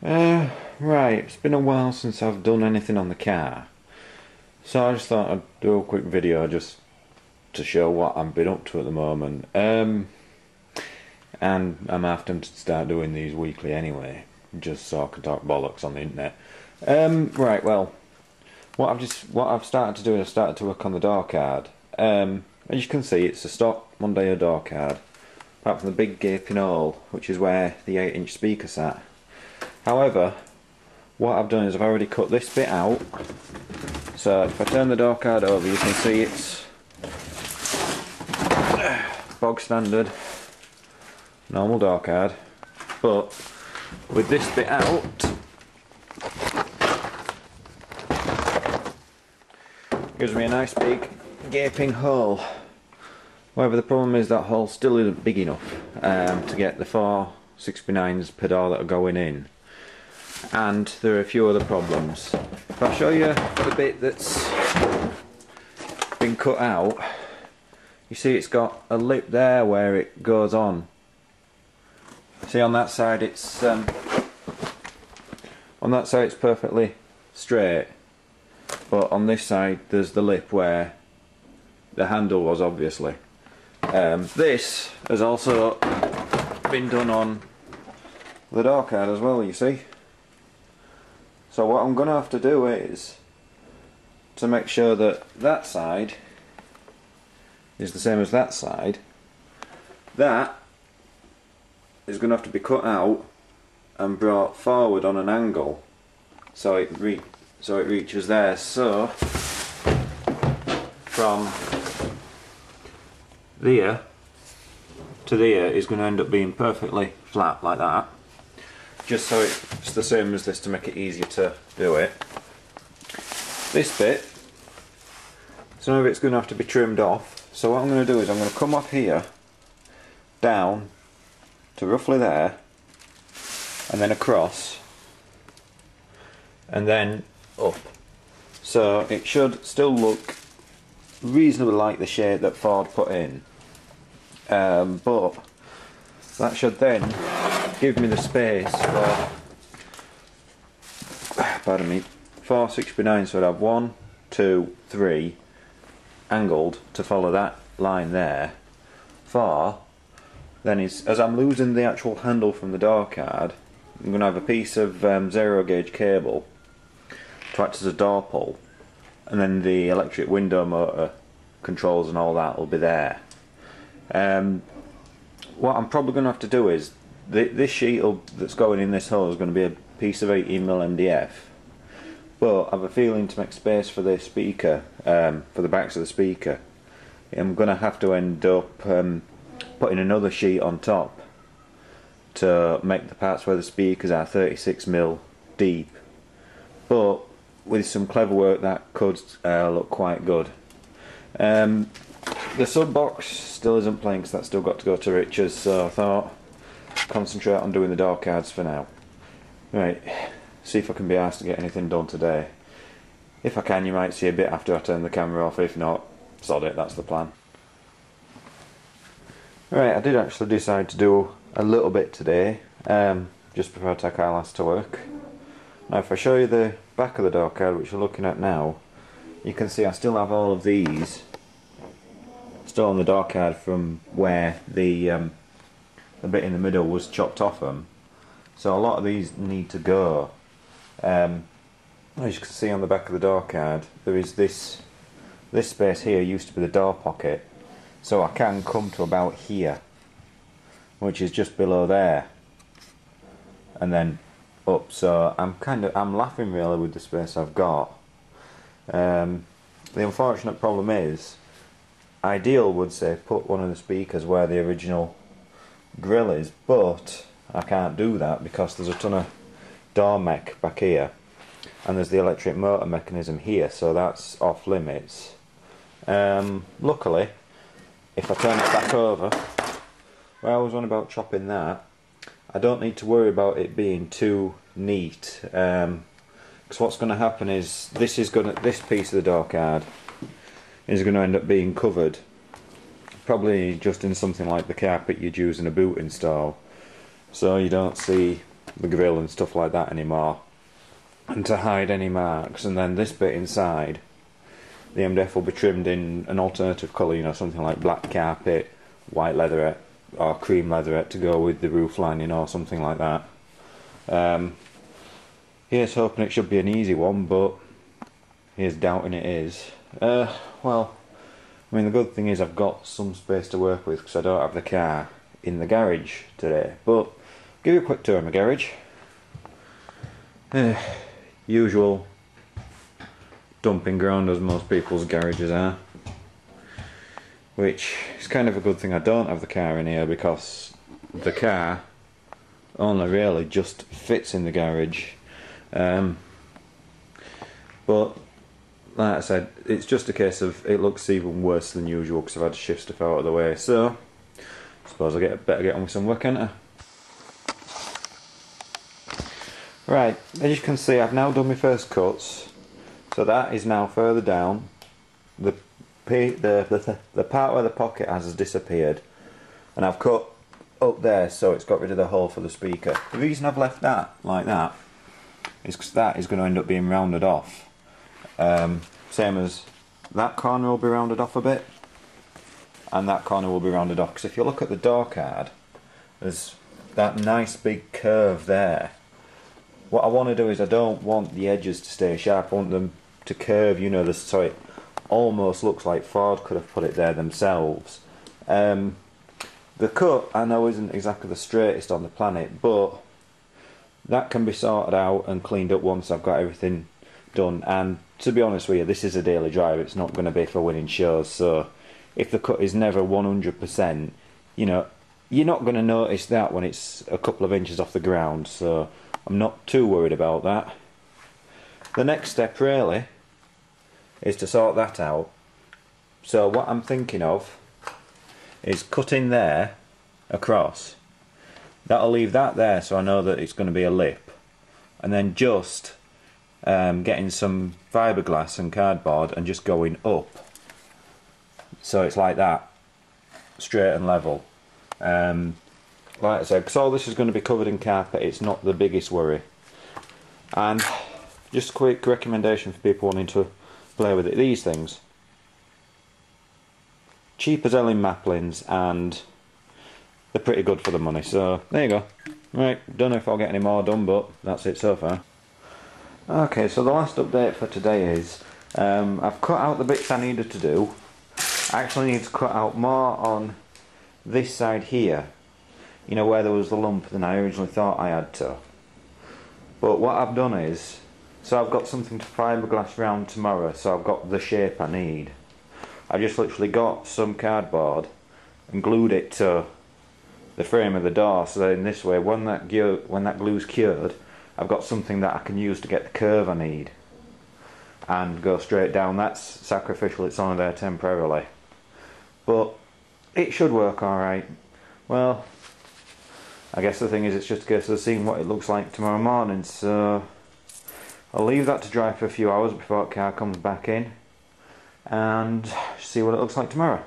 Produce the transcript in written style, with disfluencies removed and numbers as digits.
Right, it's been a while since I've done anything on the car, so I just thought I'd do a quick video just to show what I've been up to at the moment. And I'm having to start doing these weekly anyway, just so I can talk bollocks on the internet. Right, well, what I've started to do is I've started to work on the door card. As you can see, it's a stock Mondeo door card, apart from the big gaping hole, which is where the 8-inch speaker sat. However, what I've done is I've already cut this bit out, so if I turn the door card over you can see it's bog standard normal door card, but with this bit out gives me a nice big gaping hole. However, the problem is that hole still isn't big enough to get the 4 6x9s per door that are going in. And there are a few other problems. If I show you the bit that's been cut out, you see it's got a lip there where it goes on. See, on that side it's perfectly straight, but on this side there's the lip where the handle was, obviously. This has also been done on the door card as well, you see. So what I'm going to have to do is to make sure that that side is the same as that side. That is going to have to be cut out and brought forward on an angle so it reaches there. So from there to there is going to end up being perfectly flat like that, just so it's the same as this to make it easier to do it. This bit, some of it's going to have to be trimmed off, so what I'm going to do is I'm going to come off here down to roughly there, and then across, and then up, so it should still look reasonably like the shade that Ford put in, but that should then give me the space for, pardon me, 4 6x9s, so I'd have 1, 2, 3 angled to follow that line there. 4, then is, as I'm losing the actual handle from the door card, I'm going to have a piece of 0 gauge cable to act as a door pull, and then the electric window motor controls and all that will be there. What I'm probably going to have to do is this sheet that's going in this hole is going to be a piece of 18mm MDF, but I have a feeling to make space for the speaker, for the backs of the speaker, I'm going to have to end up putting another sheet on top to make the parts where the speakers are 36mm deep, but with some clever work that could look quite good. The sub box still isn't playing because that's still got to go to Richard's, so I thought concentrate on doing the door cards for now. Right, see if I can be asked to get anything done today. If I can, you might see a bit after I turn the camera off. If not, sod it, that's the plan. Right, I did actually decide to do a little bit today, just before I take our last to work. Now if I show you the back of the door card, which you're looking at now, you can see I still have all of these still on the door card from where the bit in the middle was chopped off them. So a lot of these need to go. As you can see on the back of the door card, there is this space here used to be the door pocket, so I can come to about here, which is just below there, and then up. So I'm laughing really with the space I've got. The unfortunate problem is, ideal would say put one of the speakers where the original grill is, but I can't do that because there's a ton of door mech back here, and there's the electric motor mechanism here, so that's off limits. Luckily, if I turn it back over, where I was on about chopping that, I don't need to worry about it being too neat, because what's going to happen is this piece of the door card is going to end up being covered, probably just in something like the carpet you'd use in a boot install, so you don't see the grill and stuff like that anymore, and to hide any marks. And then this bit inside, the MDF will be trimmed in an alternative colour, you know, something like black carpet, white leatherette, or cream leatherette to go with the roof lining or something like that. Here's hoping it should be an easy one, but here's doubting it is. Well, I mean, the good thing is I've got some space to work with because I don't have the car in the garage today. But give you a quick tour of my garage. Usual dumping ground as most people's garages are, which is kind of a good thing I don't have the car in here, because the car only really just fits in the garage. But like I said, it's just a case of it looks even worse than usual because I've had to shift stuff out of the way. So I suppose I better get on with some work, can't I? Right, as you can see, I've now done my first cuts, so that is now further down. The part where the pocket has disappeared, and I've cut up there so it's got rid of the hole for the speaker. The reason I've left that like that is because that is going to end up being rounded off. Same as that corner will be rounded off a bit, and that corner will be rounded off, because if you look at the door card, there's that nice big curve there. What I want to do is I don't want the edges to stay sharp, I want them to curve, you know, so it almost looks like Ford could have put it there themselves. The cut I know isn't exactly the straightest on the planet, but that can be sorted out and cleaned up once I've got everything done. And to be honest with you, this is a daily drive, it's not going to be for winning shows, so if the cut is never 100%, you know, you're not going to notice that when it's a couple of inches off the ground, so I'm not too worried about that. The next step really is to sort that out. So what I'm thinking of is cutting there across. That'll leave that there so I know that it's going to be a lip, and then just getting some fiberglass and cardboard and just going up so it's like that, straight and level. Like I said, because all this is going to be covered in carpet, it's not the biggest worry. And just a quick recommendation for people wanting to play with it, these things, cheap as hell in Maplins, and they're pretty good for the money, so there you go. Right, don't know if I'll get any more done, but that's it so far. Okay, so the last update for today is I've cut out the bits I needed to do. I actually need to cut out more on this side here, you know, where there was the lump than I originally thought I had to. But what I've done is, so I've got something to fiberglass round tomorrow, so I've got the shape I need. I've just literally got some cardboard and glued it to the frame of the door, so that in this way, when that glue's cured, I've got something that I can use to get the curve I need and go straight down. That's sacrificial, it's only there temporarily, but it should work alright. Well, I guess the thing is, it's just a case of seeing what it looks like tomorrow morning, so I'll leave that to dry for a few hours before the car comes back in and see what it looks like tomorrow.